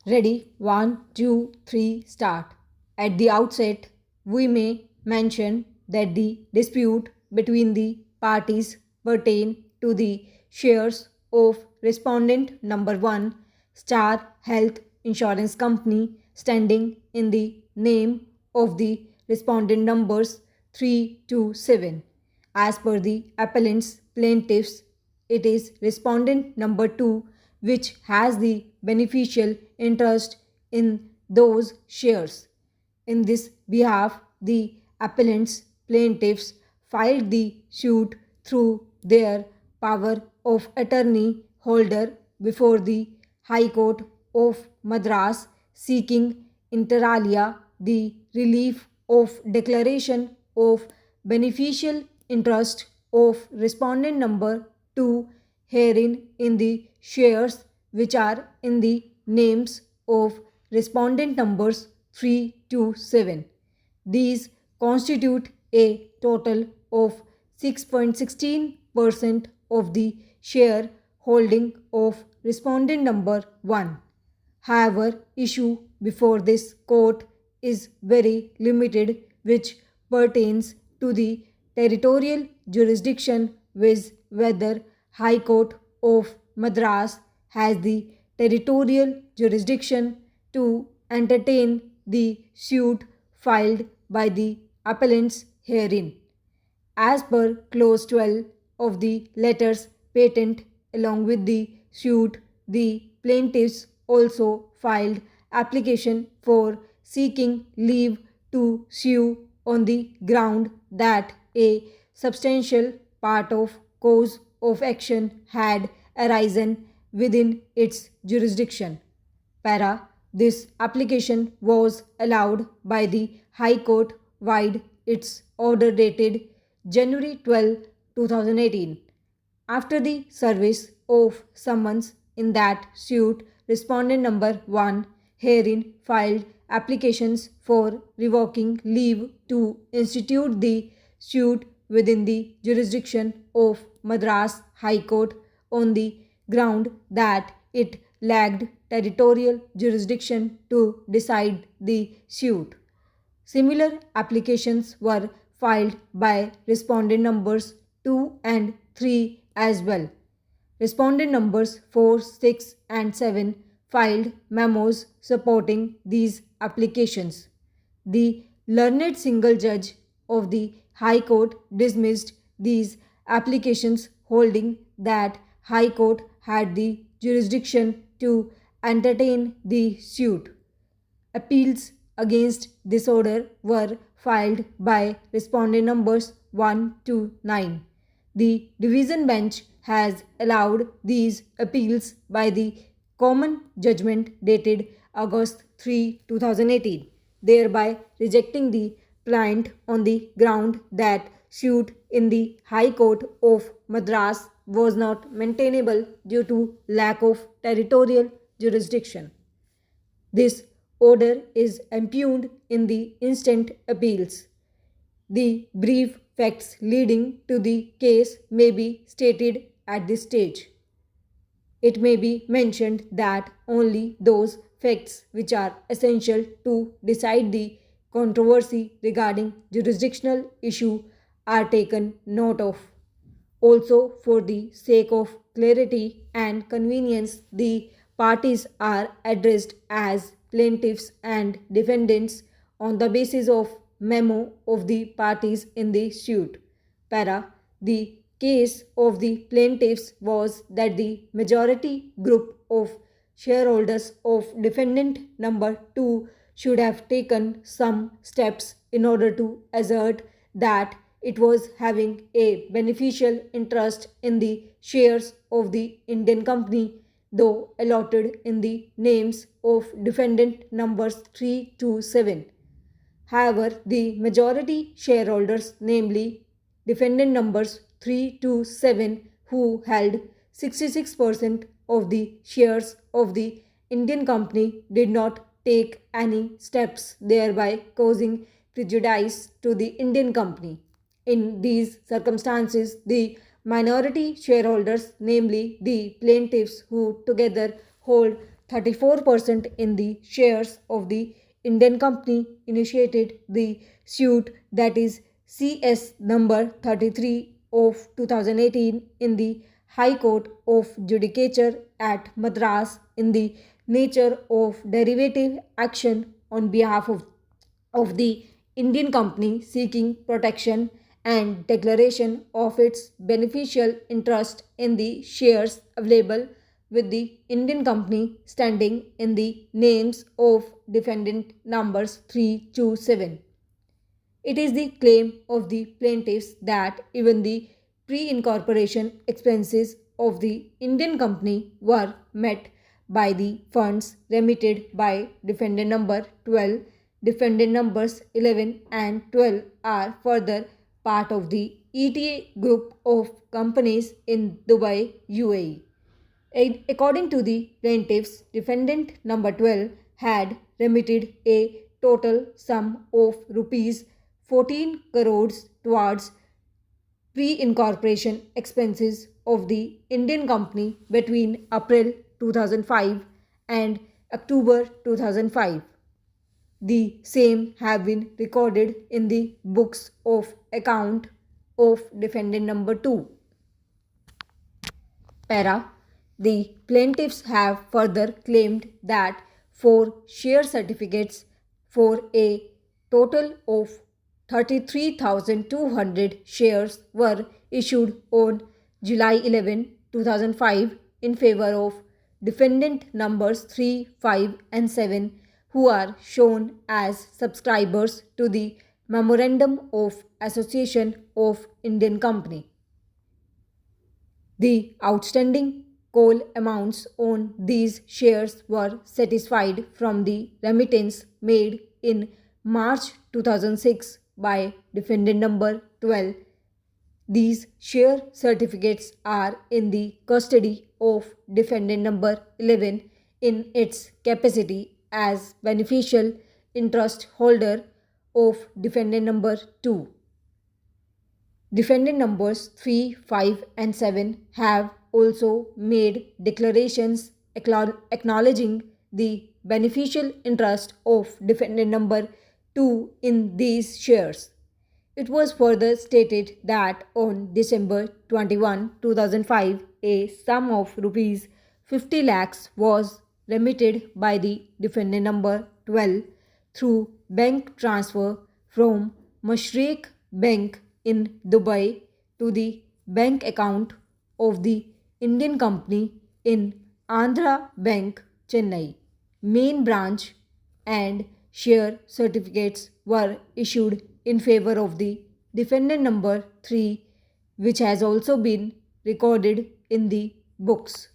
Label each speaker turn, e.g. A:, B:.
A: Ready? One, two, three, start. At the outset, we may mention that the dispute between the parties pertain to the shares of respondent number 1, Star Health Insurance Company, standing in the name of the respondent numbers 3 to 7. As per the appellant's plaintiffs, it is respondent number 2 which has the beneficial interest in those shares. In this behalf, the appellants plaintiffs filed the suit through their power of attorney holder before the High Court of Madras, seeking inter alia the relief of declaration of beneficial interest of respondent number 2 herein in the shares which are in the names of respondent numbers 3 to 7. These constitute a total of 6.16% of the share holding of respondent number 1. However, issue before this court is very limited, which pertains to the territorial jurisdiction, with whether High Court of Madras has the territorial jurisdiction to entertain the suit filed by the appellants herein. As per clause 12 of the letters patent, along with the suit, the plaintiffs also filed application for seeking leave to sue on the ground that a substantial part of cause of action had arisen within its jurisdiction. Para. This application was allowed by the High Court vide its order dated January 12, 2018. After the service of summons in that suit, respondent number 1 herein filed applications for revoking leave to institute the suit within the jurisdiction of Madras High Court on the ground that it lacked territorial jurisdiction to decide the suit. Similar applications were filed by respondent numbers 2 and 3 as well. Respondent numbers 4, 6, and 7 filed memos supporting these applications. The learned single judge of the High Court dismissed these applications, holding that High Court had the jurisdiction to entertain the suit. Appeals against this order were filed by respondent numbers 1 to 9. The division bench has allowed these appeals by the common judgment dated August 3, 2018, thereby rejecting the plaint on the ground that suit in the High Court of Madras was not maintainable due to lack of territorial jurisdiction. This order is impugned in the instant appeals. The brief facts leading to the case may be stated at this stage. It may be mentioned that only those facts which are essential to decide the controversy regarding jurisdictional issue are taken note of. Also, for the sake of clarity and convenience, the parties are addressed as plaintiffs and defendants on the basis of memo of the parties in the suit. Para. The case of the plaintiffs was that the majority group of shareholders of defendant number 2 should have taken some steps in order to assert that it was having a beneficial interest in the shares of the Indian company, though allotted in the names of defendant numbers 3 to 7. However, the majority shareholders, namely defendant numbers 3 to 7, who held 66% of the shares of the Indian company, did not take any steps, thereby causing prejudice to the Indian company. In these circumstances, the minority shareholders, namely the plaintiffs, who together hold 34% in the shares of the Indian company initiated the suit, that is CS number 33 of 2018, in the High Court of Judicature at Madras in the nature of derivative action on behalf of the Indian company seeking protection and declaration of its beneficial interest in the shares available with the Indian company standing in the names of defendant numbers 3 to 7. It is the claim of the plaintiffs that even the pre-incorporation expenses of the Indian company were met by the funds remitted by defendant number 12. Defendant numbers 11 and 12 are further part of the ETA group of companies in Dubai, UAE. According to the plaintiffs, defendant number 12 had remitted a total sum of rupees 14 crores towards pre-incorporation expenses of the Indian company between April 2005 and October 2005. The same have been recorded in the books of account of defendant number 2. Para. The plaintiffs have further claimed that 4 share certificates for a total of 33,200 shares were issued on July 11, 2005 in favor of defendant numbers 3, 5 and 7, who are shown as subscribers to the Memorandum of Association of Indian Company. The outstanding call amounts on these shares were satisfied from the remittance made in March 2006 by defendant number 12. These share certificates are in the custody of defendant number 11 in its capacity as beneficial interest holder of defendant number 2. Defendant numbers 3, 5 and 7 have also made declarations acknowledging the beneficial interest of defendant number 2 in these shares. It was further stated that on December 21, 2005, a sum of rupees 50 lakhs was remitted by the defendant number 12 through bank transfer from Mashreq Bank in Dubai to the bank account of the Indian company in Andhra Bank, Chennai, main branch, and share certificates were issued in favor of the defendant number 3, which has also been recorded in the books.